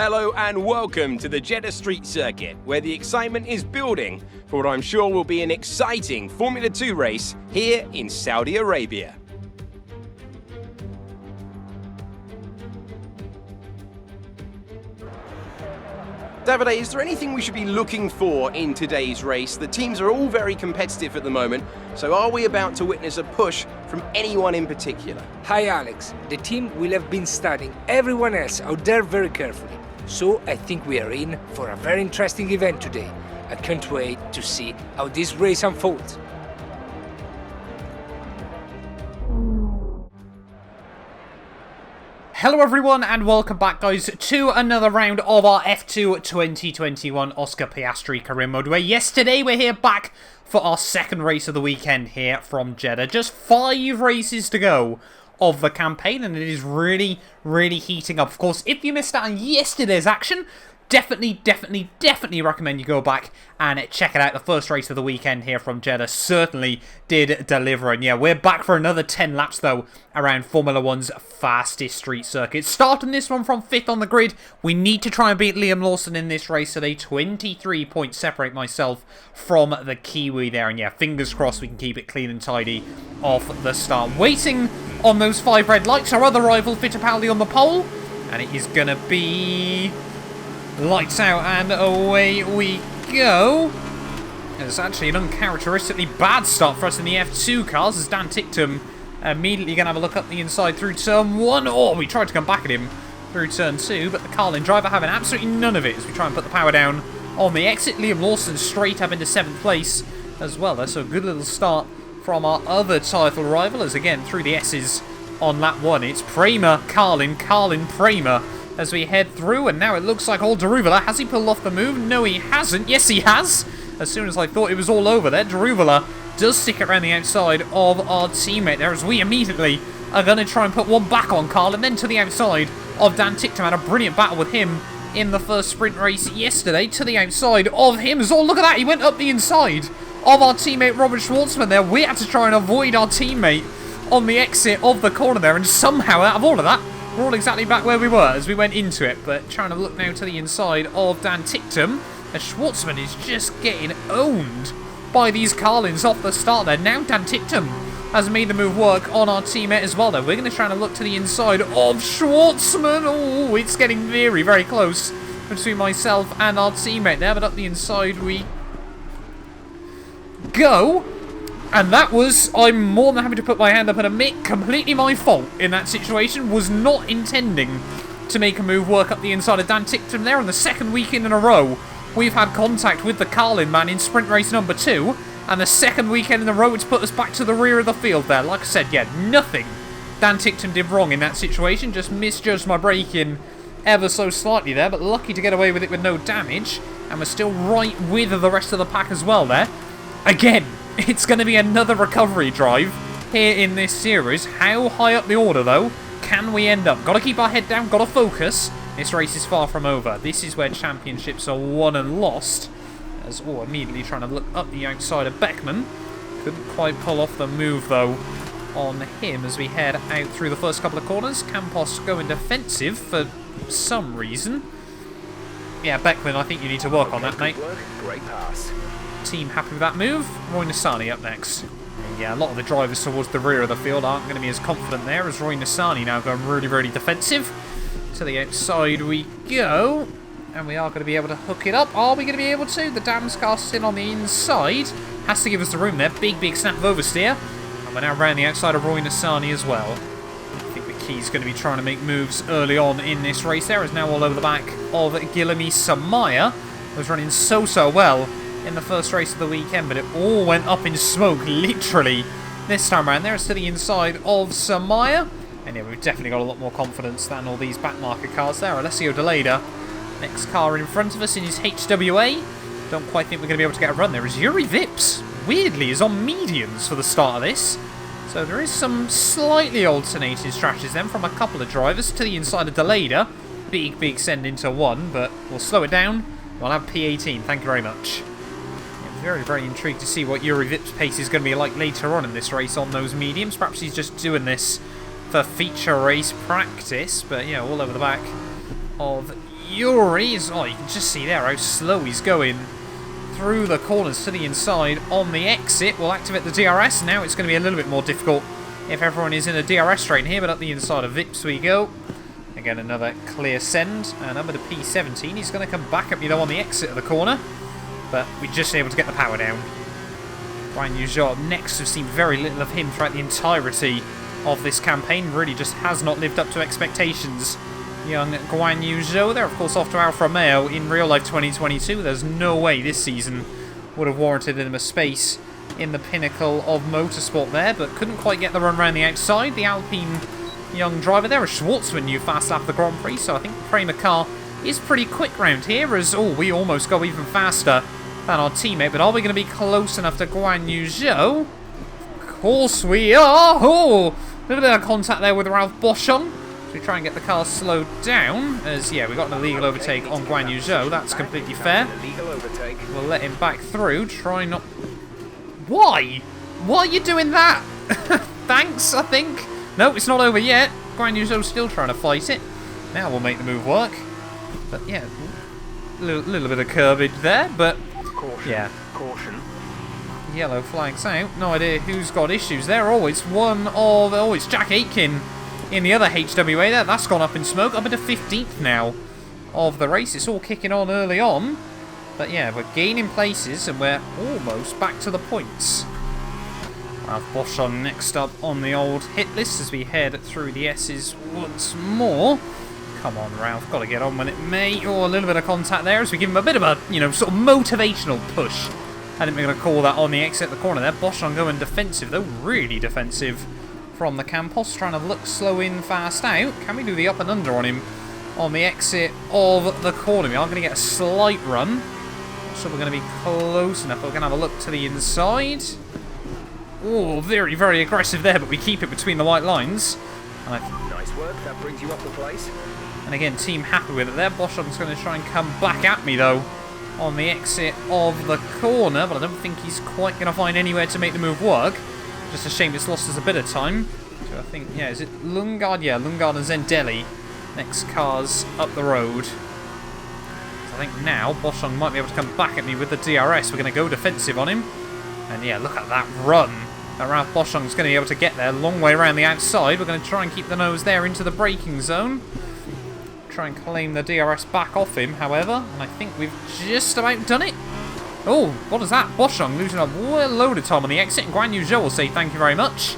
Hello and welcome to the Jeddah Street Circuit, where the excitement is building for what I'm sure will be an exciting Formula 2 race here in Saudi Arabia. Davide, is there anything we should be looking for in today's race? The teams are all very competitive at the moment, so are we about to witness a push from anyone in particular? Hi Alex, the team will have been studying everyone else out there very carefully, so I think we are in for a very interesting event today. I can't wait to see how this race unfolds. Hello everyone and welcome back guys to another round of our F2 2021 Oscar Piastri career mode, where yesterday we're here back for our second race of the weekend here from Jeddah. Just 5 races to go of the campaign and it is really heating up. Of course, if you missed out on yesterday's action, definitely recommend you go back and check it out. The first race of the weekend here from Jeddah certainly did deliver. And yeah, we're back for another 10 laps though around Formula 1's fastest street circuit. Starting this one from 5th on the grid. We need to try and beat Liam Lawson in this race today. 23 points separate myself from the Kiwi there. And yeah, fingers crossed we can keep it clean and tidy off the start. Waiting on those 5 red lights, our other rival Fittipaldi on the pole. And it is going to be lights out and away we go. It's actually an uncharacteristically bad start for us in the F2 cars, as Dan Ticktum immediately going to have a look up the inside through turn 1. Oh, we tried to come back at him through turn 2, but the Carlin driver having absolutely none of it as we try and put the power down on the exit. Liam Lawson straight up into 7th place as well. That's a good little start from our other title rival, as again through the S's on lap 1. It's Prema, Carlin, Prema as we head through, and now it looks like old Daruvala. Has he pulled off the move? No, he hasn't. Yes, he has. As soon as I thought it was all over there, Daruvala does stick it around the outside of our teammate there, as we immediately are going to try and put one back on Carl, and then to the outside of Dan Ticktum. Had a brilliant battle with him in the first sprint race yesterday. To the outside of him as well. Look at that. He went up the inside of our teammate Robert Schwartzman there. We had to try and avoid our teammate on the exit of the corner there, and somehow out of all of that, we're all exactly back where we were as we went into it. But trying to look now to the inside of Dan Ticktum, as Schwartzman is just getting owned by these Carlins off the start there. Now Dan Ticktum has made the move work on our teammate as well though. We're going to try to look to the inside of Schwartzman. Oh, it's getting very close between myself and our teammate there, but up the inside we go. And that was, I'm more than happy to put my hand up and admit, completely my fault in that situation. Was not intending to make a move work up the inside of Dan Ticktum there. On the second weekend in a row, we've had contact with the Carlin man in sprint race number 2. And the second weekend in a row, it's put us back to the rear of the field there. Like I said, yeah, nothing Dan Ticktum did wrong in that situation. Just misjudged my braking ever so slightly there. But lucky to get away with it with no damage. And we're still right with the rest of the pack as well there. Again, it's going to be another recovery drive here in this series. How high up the order, though, can we end up? Got to keep our head down, got to focus. This race is far from over. This is where championships are won and lost. As, oh, immediately trying to look up the outside of Beckman. Couldn't quite pull off the move, though, on him as we head out through the first couple of corners. Campos going defensive for some reason. Yeah, Beckman, I think you need to work on that, mate. Great pass. Team happy with that move. Roy Nissany up next. And yeah, a lot of the drivers towards the rear of the field aren't going to be as confident there, as Roy Nissany now going really defensive. To the outside we go. And we are going to be able to hook it up. Are we going to be able to? The Dams cast in on the inside. Has to give us the room there. Big snap of oversteer. And we're now round the outside of Roy Nissany as well. I think the key's going to be trying to make moves early on in this race there. Is now all over the back of Guilherme Samaya. Was running so well in the first race of the weekend, but it all went up in smoke, literally, this time around. There is to the inside of Samaya. And yeah, we've definitely got a lot more confidence than all these backmarker cars there. Alessio Deleda, next car in front of us in his HWA. Don't quite think we're going to be able to get a run there, as Yuri Vips, weirdly, is on mediums for the start of this. So there is some slightly alternated strategies then from a couple of drivers. To the inside of Deleda. Big send into 1, but we'll slow it down. We'll have P18, thank you very much. Very intrigued to see what Yuri Vip's pace is going to be like later on in this race on those mediums. Perhaps he's just doing this for feature race practice. But yeah, all over the back of Yuri's. Oh, you can just see there how slow he's going through the corners to the inside on the exit. We'll activate the DRS. Now it's going to be a little bit more difficult if everyone is in a DRS train here, but up the inside of Vips we go. Again, another clear send. And number the P17. He's going to come back at me, though, on the exit of the corner. But we're just able to get the power down. Guan Yu Zhou up next. We've seen very little of him throughout the entirety of this campaign. Really just has not lived up to expectations. Young Guan Yu Zhou. They're, of course, off to Alfa Romeo in real life 2022. There's no way this season would have warranted him a space in the pinnacle of motorsport there, but couldn't quite get the run around the outside. The Alpine young driver there, a Schwartzman, new fast lap of the Grand Prix, so I think the Prema car is pretty quick round here, as, oh, we almost go even faster than our teammate, but are we going to be close enough to Guan Yu Zhou? Of course we are! Oh, a little bit of contact there with Ralph Boschung. So we try and get the car slowed down, as, yeah, we got an illegal overtake on Guan Yu Zhou. That's completely fair. We'll let him back through, try not... Why? Why are you doing that? Thanks, I think. No, it's not over yet. Guan Yu Zhou's still trying to fight it. Now we'll make the move work. But yeah, a little bit of curbage there, but yeah. Caution. Yellow flags out. No idea who's got issues there. Oh, it's one of... Oh, it's Jack Aitken in the other HWA there. That's gone up in smoke. Up into 15th now of the race. It's all kicking on early on. But yeah, we're gaining places and we're almost back to the points. Ralph Boschung next up on the old hit list as we head through the S's once more. Come on, Ralph, got to get on when it may. Oh, a little bit of contact there as we give him a bit of a, you know, sort of motivational push. I didn't going to call that on the exit at the corner there. Boschung going defensive, though, really defensive from the Campos, trying to look slow in, fast out. Can we do the up and under on him on the exit of the corner? We are going to get a slight run, so we're going to be close enough. We're going to have a look to the inside. Oh, very, very aggressive there, but we keep it between the white lines. Nice work, that brings you up the place. And again, team happy with it there. Boschung's going to try and come back at me, though, on the exit of the corner, but I don't think he's quite going to find anywhere to make the move work. Just a shame it's lost us a bit of time. So I think, yeah, is it Lundgaard? Yeah, Lundgaard and Zendelli. Next cars up the road. So I think now Boschung might be able to come back at me with the DRS. We're going to go defensive on him. And yeah, look at that run. That Ralph Boschung's going to be able to get there. Long way around the outside. We're going to try and keep the nose there into the braking zone. Try and claim the DRS back off him, however. And I think we've just about done it. Oh, what is that? Boschung losing a load of time on the exit. And Guan Yu Zhou will say thank you very much.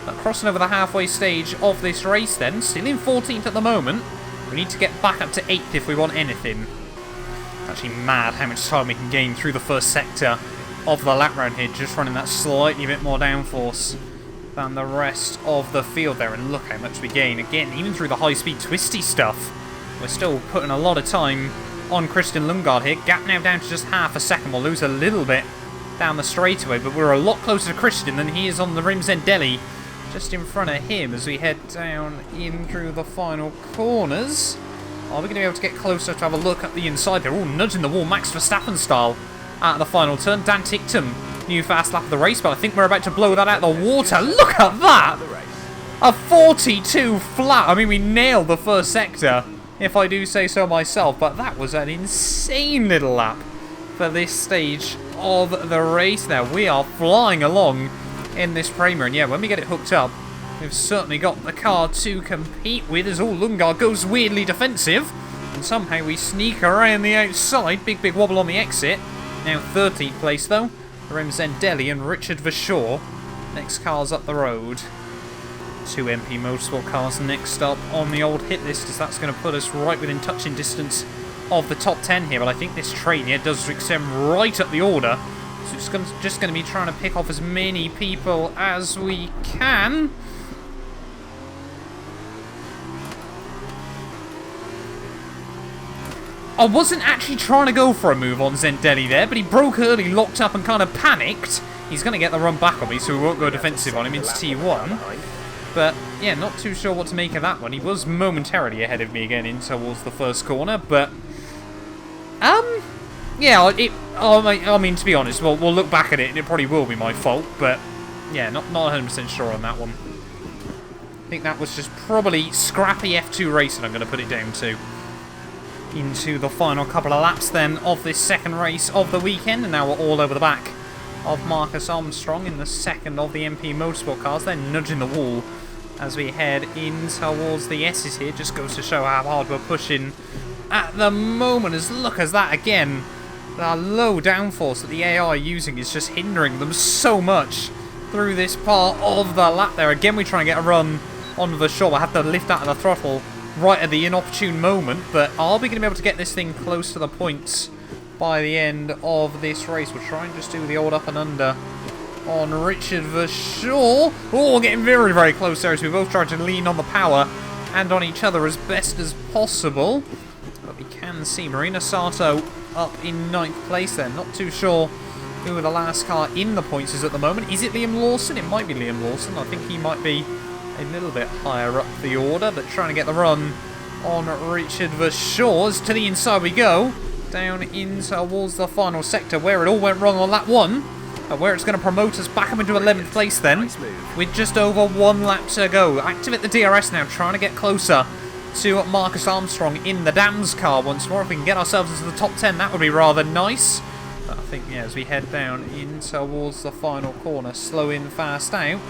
But crossing over the halfway stage of this race then. Still in 14th at the moment. We need to get back up to 8th if we want anything. Actually mad how much time we can gain through the first sector of the lap round here, just running that slightly bit more downforce than the rest of the field there, and look how much we gain. Again, even through the high-speed twisty stuff, we're still putting a lot of time on Christian Lundgaard here. Gap now down to just half a second. We'll lose a little bit down the straightaway, but we're a lot closer to Christian than he is on the rim. Zendelli just in front of him as we head down in through the final corners. Are we going to be able to get closer to have a look at the inside? They're all nudging the wall, Max Verstappen style, at the final turn. Dan Ticktum, new fast lap of the race, but I think we're about to blow that out of the water. Look at that! A 42 flat. I mean, we nailed the first sector, if I do say so myself, but that was an insane little lap for this stage of the race now. We are flying along in this Prema, and yeah, when we get it hooked up, we've certainly got the car to compete with, as all Lundgaard goes weirdly defensive, and somehow we sneak around the outside. Big wobble on the exit. Now 13th place though, Rem Zendelli and Richard Verschoor. Next cars up the road. 2 MP Motorsport cars next up on the old hit list, as that's going to put us right within touching distance of the top 10 here. But I think this train here does extend right up the order, so it's just going to be trying to pick off as many people as we can. I wasn't actually trying to go for a move on Zendelli there, but he broke early, locked up and kind of panicked. He's going to get the run back on me, so we won't go defensive on him into T1. But, yeah, not too sure what to make of that one. He was momentarily ahead of me again in towards the first corner, but... yeah, I mean, to be honest, we'll look back at it and it probably will be my fault, but, yeah, not 100% sure on that one. I think that was just probably scrappy F2 racing I'm going to put it down to. into the final couple of laps then of this second race of the weekend, and now we're all over the back of Marcus Armstrong in the second of the MP Motorsport cars. They're nudging the wall as we head in towards the S's here. Just goes to show how hard we're pushing at the moment. As look as that again, the low downforce that the AI are using is just hindering them so much through this part of the lap there. Again, we try and get a run onto the shore. I have to lift out of the throttle right at the inopportune moment, but are we going to be able to get this thing close to the points by the end of this race? We'll try and just do the old up and under on Richard Verschoor. Oh, getting very, very close there as we both try to lean on the power and on each other as best as possible. But we can see Marina Sato up in 9th place there. Not too sure who the last car in the points is at the moment. Is it Liam Lawson? It might be Liam Lawson. I think he might be a little bit higher up the order, but trying to get the run on Richard Verschoor. To the inside we go, down in towards the final sector where it all went wrong on lap 1, and where it's going to promote us back up into 11th place then, with just over 1 lap to go. Activate the DRS now, trying to get closer to Marcus Armstrong in the Dams car once more. If we can get ourselves into the top 10, that would be rather nice. But I think, yeah, as we head down in towards the final corner, slow in fast out.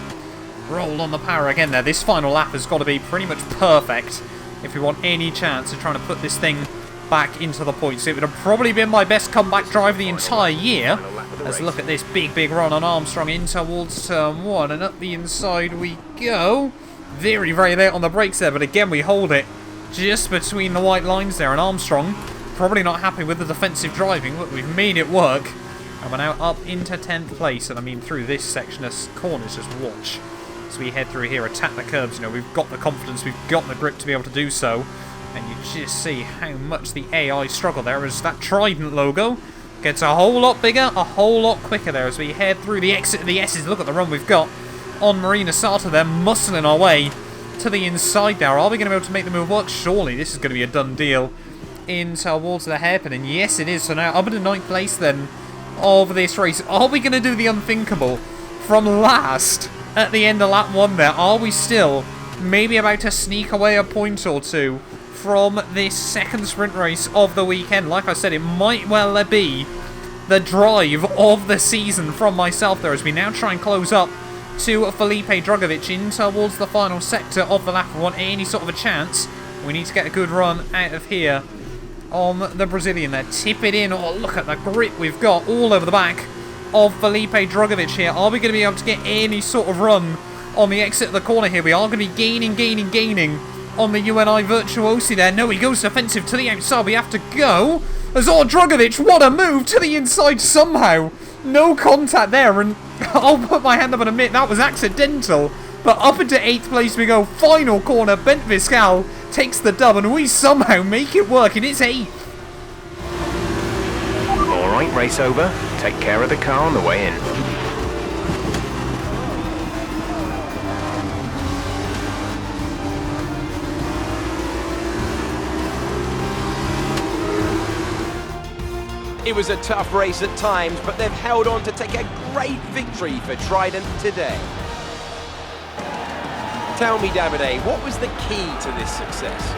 Roll on the power again there. This final lap has got to be pretty much perfect if we want any chance of trying to put this thing back into the points. It would have probably been my best comeback drive the entire year. Let's look at this big run on Armstrong in towards turn 1, and up the inside we go. Very, very late on the brakes there, but again we hold it just between the white lines there, and Armstrong probably not happy with the defensive driving, but we've made it work. And we're now up into 10th place, and I mean through this section of corners, just watch. As we head through here, attack the curbs, you know, we've got the confidence, we've got the grip to be able to do so. And you just see how much the AI struggle there as that Trident logo gets a whole lot bigger, a whole lot quicker there as we head through the exit of the S's. Look at the run we've got on Marina Sato there, muscling our way to the inside there. Are we going to be able to make the move work? Surely this is going to be a done deal in towards the hairpin, and yes it is. So now up into 9th place then of this race. Are we going to do the unthinkable from last at the end of lap 1 there? Are we still maybe about to sneak away a point or two from this second sprint race of the weekend? Like I said, it might well be the drive of the season from myself there as we now try and close up to Felipe Drugovich in towards the final sector of the lap. If we want any sort of a chance, we need to get a good run out of here on the Brazilian there. Tip it in. Oh, look at the grip we've got all over the back of Felipe Drugovich here. Are we going to be able to get any sort of run on the exit of the corner here? We are going to be gaining on the UNI Virtuosi there. No, he goes defensive to the outside. We have to go. Azor Drugovich, what a move to the inside somehow. No contact there, and I'll put my hand up and admit that was accidental. But up into 8th place we go. Final corner, Bent Viscal takes the dub, and we somehow make it work, and it's 8th. Alright, race over. Take care of the car on the way in. It was a tough race at times, but they've held on to take a great victory for Trident today. Tell me, Davide, what was the key to this success?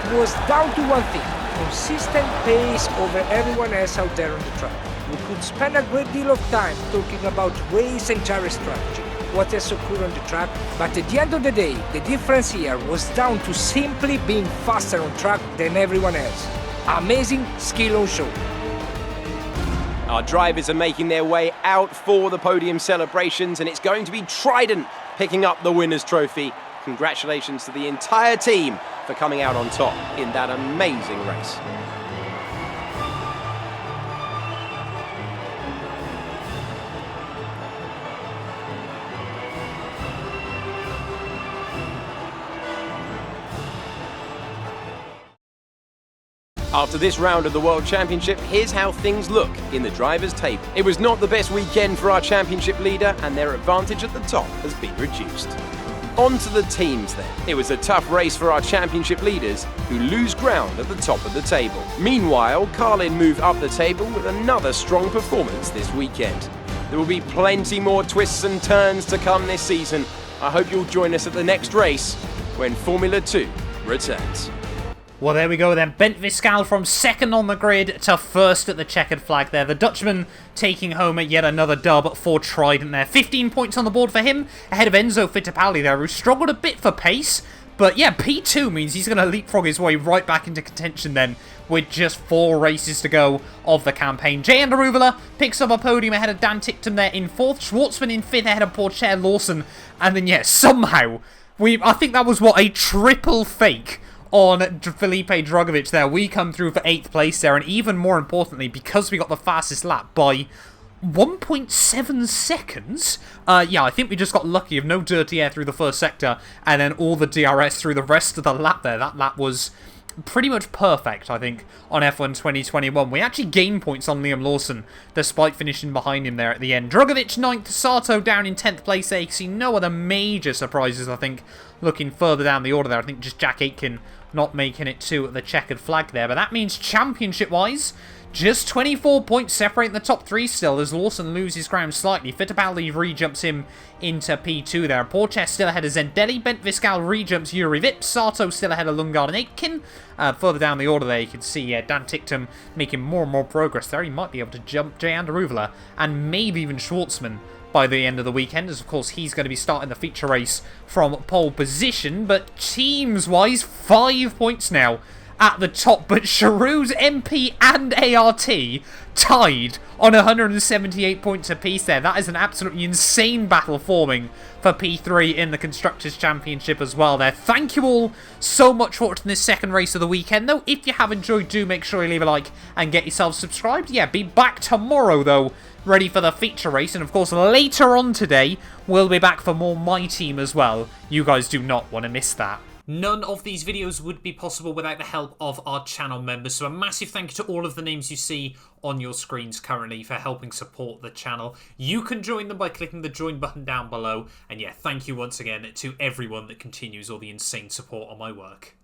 It was down to one thing: consistent pace over everyone else out there on the track. We could spend a great deal of time talking about race and gyro strategy, what has occurred on the track, but at the end of the day, the difference here was down to simply being faster on track than everyone else. Amazing skill on show. Our drivers are making their way out for the podium celebrations, and it's going to be Trident picking up the winner's trophy. Congratulations to the entire team for coming out on top in that amazing race. After this round of the World Championship, here's how things look in the drivers' table. It was not the best weekend for our championship leader, and their advantage at the top has been reduced. On to the teams then. It was a tough race for our championship leaders, who lose ground at the top of the table. Meanwhile, Carlin moved up the table with another strong performance this weekend. There will be plenty more twists and turns to come this season. I hope you'll join us at the next race when Formula 2 returns. Well, there we go then. Bent Viscal from second on the grid to first at the checkered flag there. The Dutchman taking home yet another dub for Trident there. 15 points on the board for him, ahead of Enzo Fittipaldi there, who struggled a bit for pace. But yeah, P2 means he's going to leapfrog his way right back into contention then, with just 4 races to go of the campaign. Jay Anderuvela picks up a podium ahead of Dan Ticktum there in 4th. Schwartzman in 5th ahead of Porcher Lawson. And then, yeah, somehow, I think that was, a triple fake on Felipe Drugovich there. We come through for 8th place there, and even more importantly, because we got the fastest lap by 1.7 seconds. Yeah, I think we just got lucky of no dirty air through the first sector, and then all the DRS through the rest of the lap there. That lap was pretty much perfect, I think, on F1 2021. We actually gained points on Liam Lawson, despite finishing behind him there at the end. Drugovich 9th, Sato down in 10th place there. You can see no other major surprises, I think, looking further down the order there. I think just Jack Aitken not making it to the checkered flag there. But that means championship-wise, just 24 points separating the top 3 still as Lawson loses ground slightly. Fittipaldi re-jumps him into P2 there. Porcher still ahead of Zendelli. Bent Viscal re-jumps Yuri Vip. Sato still ahead of Lundgaard and Aitken. Further down the order there, you can see Dan Ticktum making more and more progress there. He might be able to jump Jay Anderuvela and maybe even Schwartzman by the end of the weekend, as of course he's going to be starting the feature race from pole position. But teams-wise, 5 points now at the top, but Charouz, MP and ART tied on 178 points apiece there. That is an absolutely insane battle forming for P3 in the Constructors' Championship as well there. Thank you all so much for watching this second race of the weekend, though. If you have enjoyed, do make sure you leave a like and get yourself subscribed. Yeah, be back tomorrow, though, ready for the feature race. And, of course, later on today, we'll be back for more My Team as well. You guys do not want to miss that. None of these videos would be possible without the help of our channel members, so a massive thank you to all of the names you see on your screens currently for helping support the channel. You can join them by clicking the join button down below, and yeah, thank you once again to everyone that continues all the insane support on my work.